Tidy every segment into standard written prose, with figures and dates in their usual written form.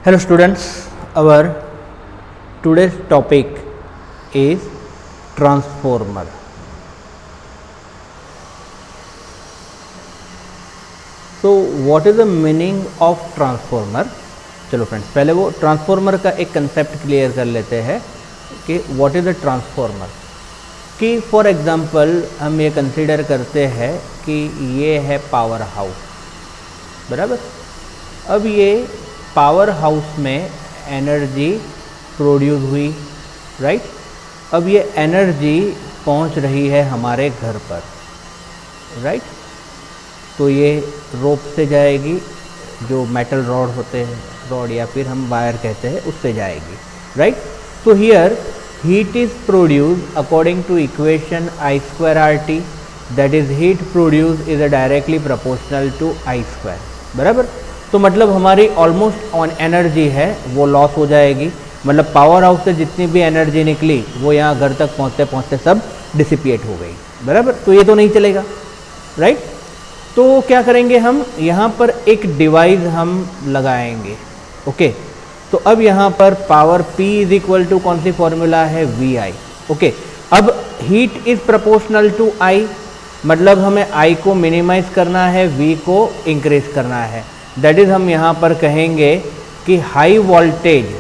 Hello students, our today's topic is transformer. So what is the meaning of transformer? चलो friends पहले वो transformer का एक concept clear कर लेते हैं कि व्हाट इज़ द ट्रांसफॉर्मर। कि फॉर एग्जांपल हम ये कंसीडर करते हैं कि ये है पावर हाउस, बराबर। अब ये पावर हाउस में एनर्जी प्रोड्यूस हुई, राइट। अब ये एनर्जी पहुंच रही है हमारे घर पर, राइट। तो ये रोप से जाएगी, जो मेटल रॉड होते हैं, रॉड या फिर हम वायर कहते हैं, उससे जाएगी, राइट। तो here heat is produce according to equation I square RT, that is heat produce is directly proportional to I square, बराबर। तो मतलब हमारी ऑलमोस्ट ऑन एनर्जी है वो लॉस हो जाएगी, मतलब पावर हाउस से जितनी भी एनर्जी निकली वो यहाँ घर तक पहुँचते पहुँचते सब डिसिपिएट हो गई, बराबर। तो ये तो नहीं चलेगा, राइट। तो क्या करेंगे हम, यहाँ पर एक डिवाइस हम लगाएंगे, ओके। तो अब यहाँ पर power P is equal to कौन सी फॉर्मूला है, VI, ओके। अब heat is proportional to I, मतलब हमें I को मिनिमाइज करना है, V को इंक्रीज करना है। दैट इज हम यहाँ पर कहेंगे कि हाई वोल्टेज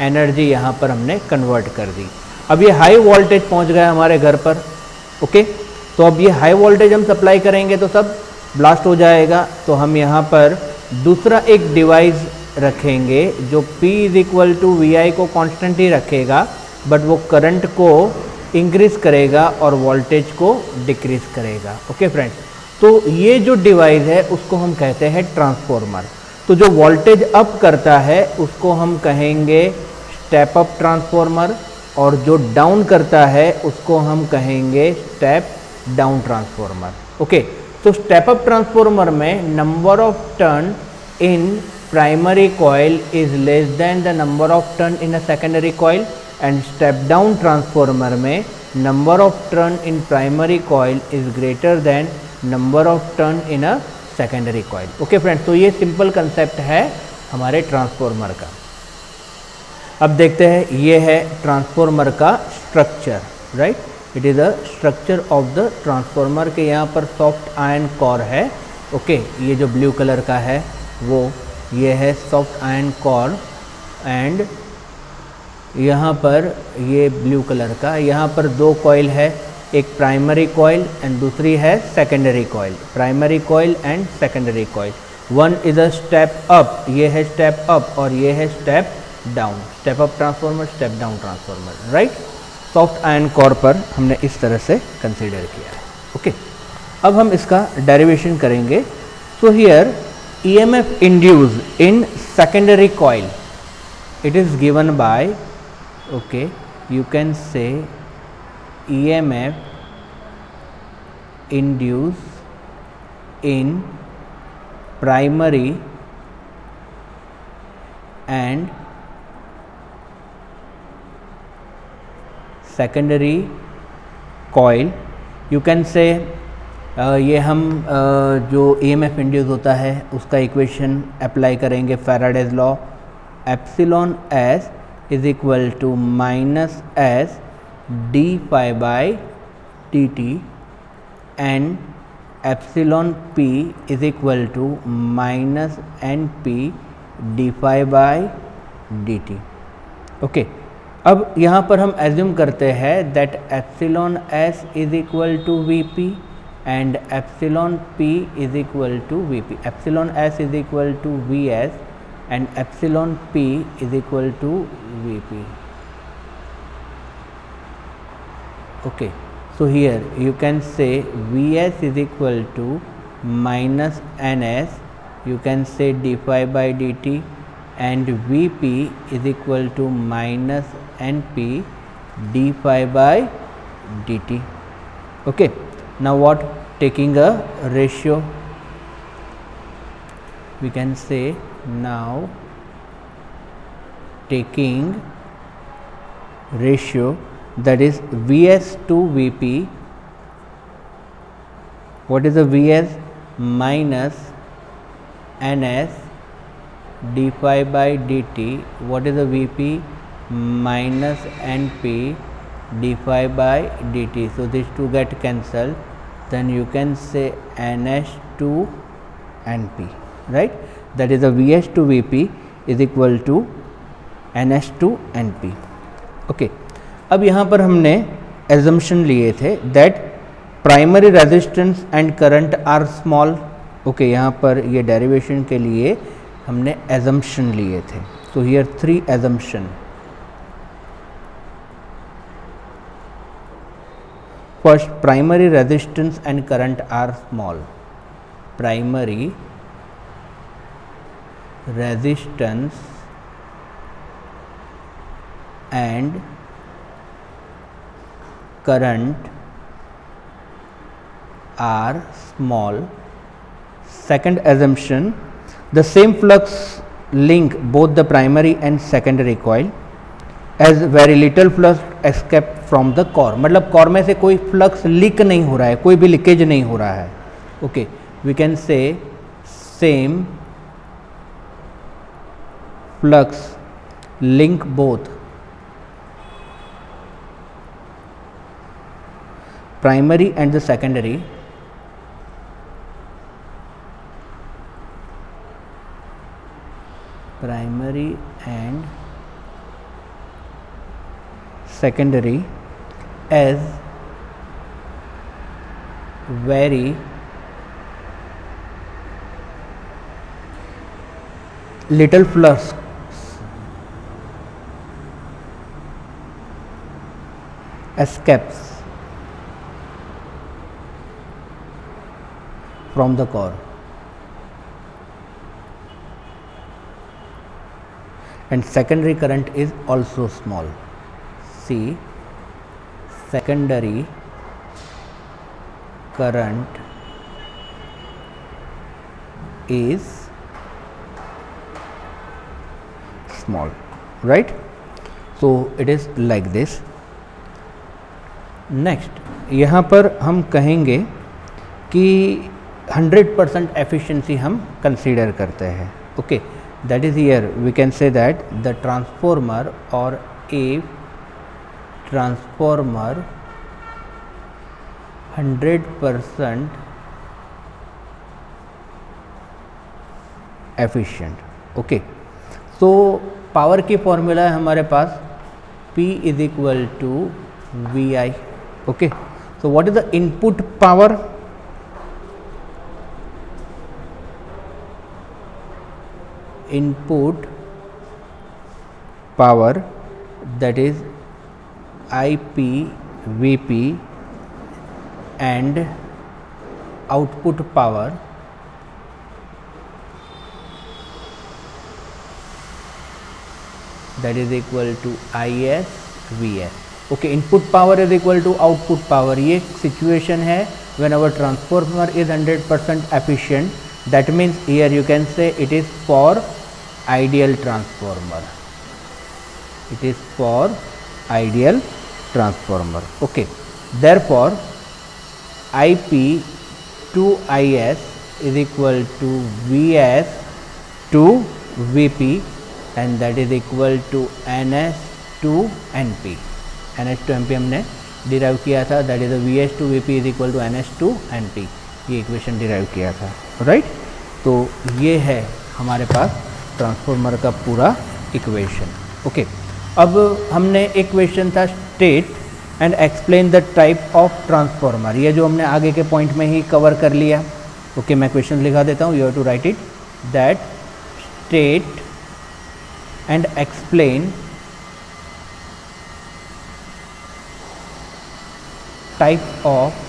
एनर्जी यहाँ पर हमने कन्वर्ट कर दी। अब ये हाई वोल्टेज पहुँच गया हमारे घर पर, ओके। तो अब ये हाई वोल्टेज हम सप्लाई करेंगे तो सब ब्लास्ट हो जाएगा। तो हम यहाँ पर दूसरा एक डिवाइस रखेंगे जो P is equal to VI को कांस्टेंट ही रखेगा, बट वो करंट को इंक्रीज करेगा और वोल्टेज को डिक्रीज करेगा, ओके फ्रेंड्स। तो ये जो डिवाइस है उसको हम कहते हैं ट्रांसफॉर्मर। तो जो वोल्टेज अप करता है उसको हम कहेंगे स्टेप अप ट्रांसफॉर्मर, और जो डाउन करता है उसको हम कहेंगे स्टेप डाउन ट्रांसफॉर्मर, ओके। तो स्टेप अप ट्रांसफॉर्मर में number of turn in primary coil is less than the number of turn in a secondary coil, and step down transformer में number of turn in primary coil is greater than number of turn in a secondary coil, okay friends. तो ये simple concept है हमारे transformer का। अब देखते हैं, ये है ट्रांसफॉर्मर का structure, right. It is a structure of the transformer के यहाँ पर सॉफ्ट आयरन कोर है, ओके। ये जो ब्लू कलर का है वो ये है सॉफ्ट आयरन कोर, एंड यहाँ पर ये ब्लू कलर का, यहाँ पर दो कॉइल है, एक प्राइमरी कॉइल एंड दूसरी है secondary coil. Primary coil and secondary coil, one is a step up, ये है स्टेप अप, और ये है step down. Step up transformer, step down transformer, right. Soft iron core पर हमने इस तरह से कंसीडर किया है, ओके। अब हम इसका डेरिवेशन करेंगे। So here EMF induced in secondary coil, it is given by, okay, you can say EMF induced in primary and secondary coil, you can say ये हम जो EMF इंड्यूस होता है उसका इक्वेशन अप्लाई करेंगे, Faraday's law, epsilon S is equal to minus S d phi by dt, and epsilon p is equal to minus np d phi by dt, okay. अब यहाँ पर हम एज्यूम करते हैं that epsilon s is equal to Vp and epsilon p is equal to Vp। Epsilon s is equal to Vs and epsilon p is equal to Vp, okay. So here you can say Vs is equal to minus Ns, you can say d phi by dt, and Vp is equal to minus Np d phi by dt, okay. Now what, taking a ratio, we can say now taking ratio, that is Vs to Vp. What is the Vs? minus ns d phi by dt. What is the Vp? Minus np d phi by dt. So these two get cancelled, then you can say ns to np, right? That is the Vs to Vp is equal to ns to np. Okay, अब यहाँ पर हमने assumption लिए थे that primary resistance and current are small. Okay, यहाँ पर ये derivation के लिए हमने एजम्पशन लिए थे. So here 3 assumption. First, primary resistance and current are small. Primary resistance and current are small. Second assumption, the same flux link both the primary and secondary coil as very little flux escape from the core. मतलब core में से कोई flux leak नहीं हो रहा है, कोई भी लीकेज नहीं हो रहा है. Okay, we can say same flux link both primary and the secondary as very little flux escapes from the core, and secondary current is also small. See, secondary current is small, right? So it is like this. Next, यहाँ पर हम कहेंगे कि 100% efficiency हम consider करते हैं. Okay, that is here we can say that the transformer और a transformer 100% efficient. Okay, so power की फॉर्मूला है हमारे पास P is equal to V I. Okay, so what is the input power? Input power, that is IP Vp, and output power that is equal to Is Vs. Okay, input power is equal to output power. ये situation है when our transformer is 100% efficient. That means here you can say it is for ideal transformer. It is for ideal transformer. Okay, therefore IP to Is is equal to Vs to Vp, and that is equal to Ns to Np. Ns to Np हमने derive किया था, that is Vs to Vp is equal to Ns to Np. ये equation derive किया था, right? तो ये है हमारे पास ट्रांसफॉर्मर का पूरा इक्वेशन. ओके, अब हमने एक क्वेश्चन था state and explain the type of transformer. ये जो हमने आगे के पॉइंट में ही कवर कर लिया. ओके, मैं क्वेश्चन लिखा देता हूँ. You have to write it that state and explain type of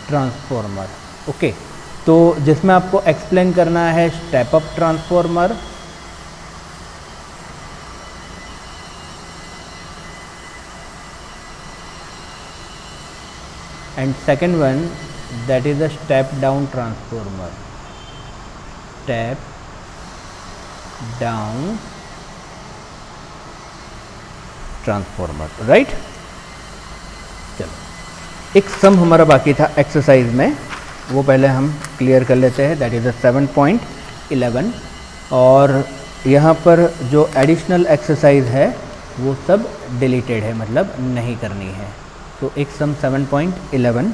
transformer. Okay, तो जिसमें आपको एक्सप्लेन करना है step up transformer, and second one that is a step down transformer. Step down transformer, right? एक सम हमारा बाकी था एक्सरसाइज में, वो पहले हम क्लियर कर लेते हैं, दैट इज़ 7.11। और यहाँ पर जो एडिशनल एक्सरसाइज है वो सब डिलीटेड है, मतलब नहीं करनी है। तो एक सम 7.11,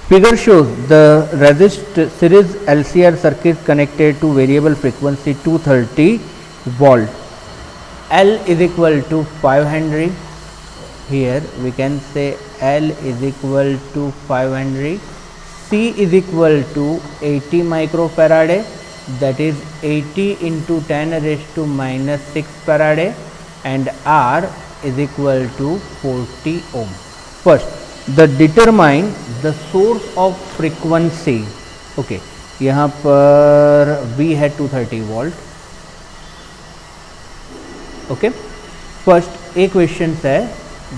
figure shows the resist series LCR circuit connected to variable frequency 230 volt. L is equal to 5 Henry. Here we can say L is equal to 5 Henry. C is equal to 80 microfarad, that is 80 into 10 raised to minus 6 farad, and R is equal to 40 ohm. First, determine the source of frequency. Okay, यहाँ पर V है 230 volt. Okay, first एक question है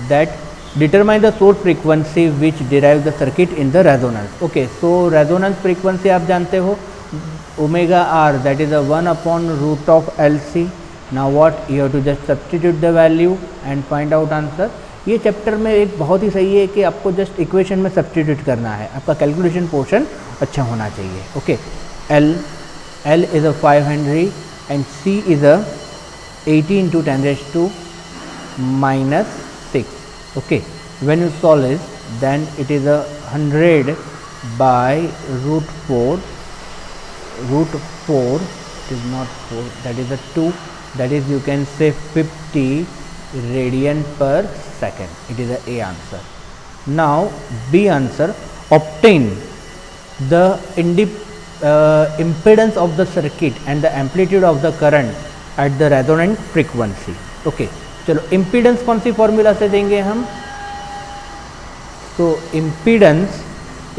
that determine the source frequency which derive the circuit in the resonance. Okay, so resonance frequency आप जानते हो omega R, that is 1/रूट of L C. Now what you have to just substitute the value and find out answer. ये chapter में एक बहुत ही सही है कि आपको जस्ट इक्वेशन में सब्स्टिट्यूट करना है, आपका कैलकुलेशन पोर्शन अच्छा होना चाहिए। Okay, L is 5 Henry and C is 80 into 10 raised to minus 6. Okay, when you solve it, then it is 100 by root 4. Root 4, it is not 4, that is 2, that is you can say 50 radian per second. It is a answer. Now B answer, obtain the impedance of the circuit and the amplitude of the current at the resonant frequency. Okay, चलो impedance कौन सी formula से देंगे हम? तो impedance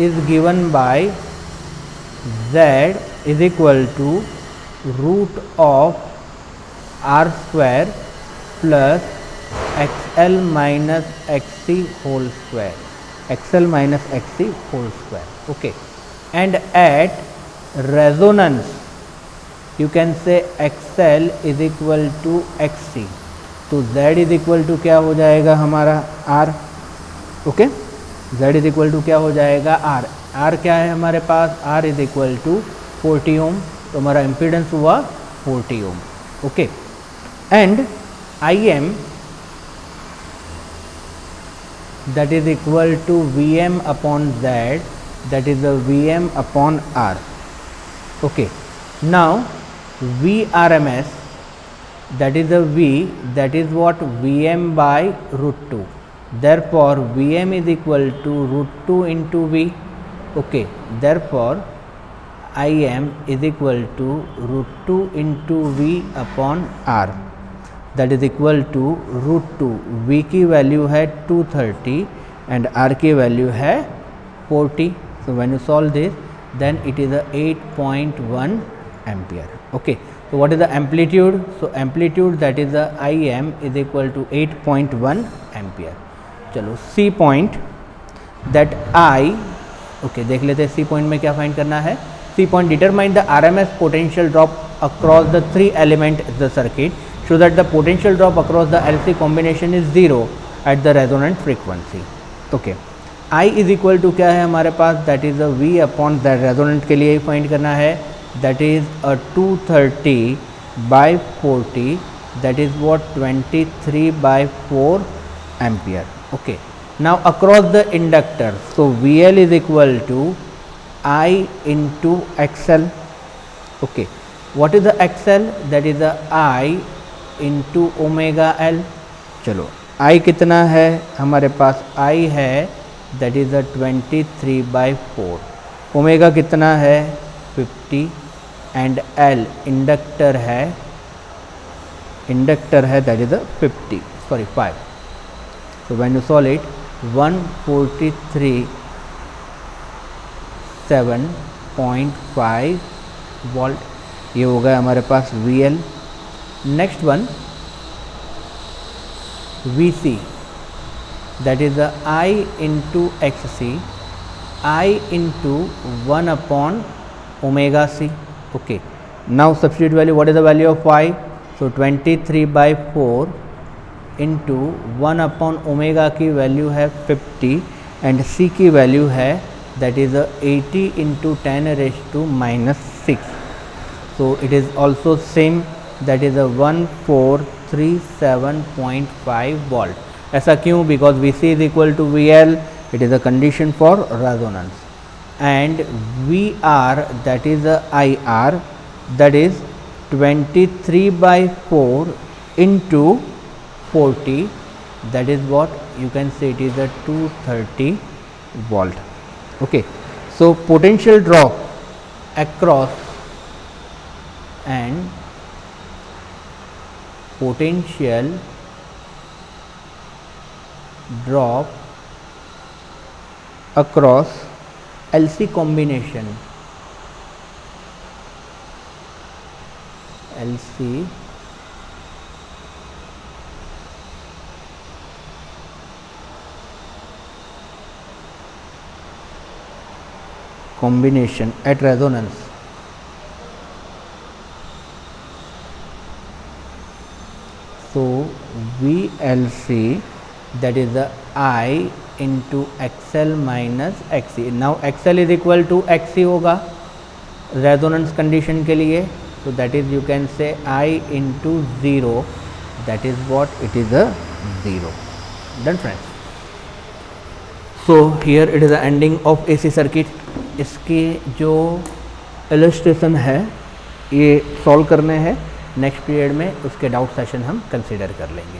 is given by Z is equal to root of R square plus XL minus XC whole square, XL minus XC whole square. Okay, and at resonance you can say XL is equal to XC, तो Z is equal to क्या हो जाएगा हमारा R। Okay, Z is equal to क्या हो जाएगा R। R क्या है हमारे पास? R is equal to 40 ओम, तो हमारा इम्पीडेंस हुआ 40 ohm. Okay, and IM that is equal to VM upon Z, that is the VM upon R. Okay, now VRMS, that is the V, that is what? Vm by root 2. Therefore Vm is equal to root 2 into V. Okay, therefore Im is equal to root 2 into V upon R, that is equal to root 2। V की value है 230 and R की value है 40. So when you solve this, then it is a 8.1 ampere. Okay, so what is the amplitude? So amplitude, that is the Im is equal to 8.1 ampere. चलो C point, that I, okay, देख लेते हैं C point में क्या find करना है। C point, determine the RMS potential drop across the 3 element the circuit so that the potential drop across the LC combination is 0 at the resonant frequency. Okay, I is equal to क्या है हमारे पास? that is a V upon that resonant के लिए ही find करना है, that is a 230 by 40, that is what? 23 by 4 ampere. Okay, now across the inductor, so VL is equal to I into XL. Okay, what is the XL? that is the I into omega L. चलो I कितना है हमारे पास? I है that is a 23 by 4, omega कितना है? 50, and L inductor है that is a 5. So when you solve it, 143.7.5 volt, ये हो गया हमारे पास VL। Next one VC, that is the I into XC, I into 1 upon omega C. Okay, now substitute value, what is the value of Y? So 23 by 4 into 1 upon omega की value है 50 and C की value है that is 80 into 10⁻⁻6. So it is also same, that is 1437.5 volt. ऐसा क्यों? Because VC is equal to VL, it is a condition for resonance. And VR that is IR, that is 23/4 into 40, that is what you can say it is a 230 volt. Okay, so potential drop across and potential drop across LC combination, LC combination at resonance. So VLC that is the I into XL minus XC. Now XL is equal to XC होगा resonance condition के लिए. So that is you can say I into 0, that is what it is a 0. Done friends. So here it is the ending of AC circuit. इसके जो illustration है ये solve करने हैं next period में, उसके डाउट सेशन हम consider कर लेंगे.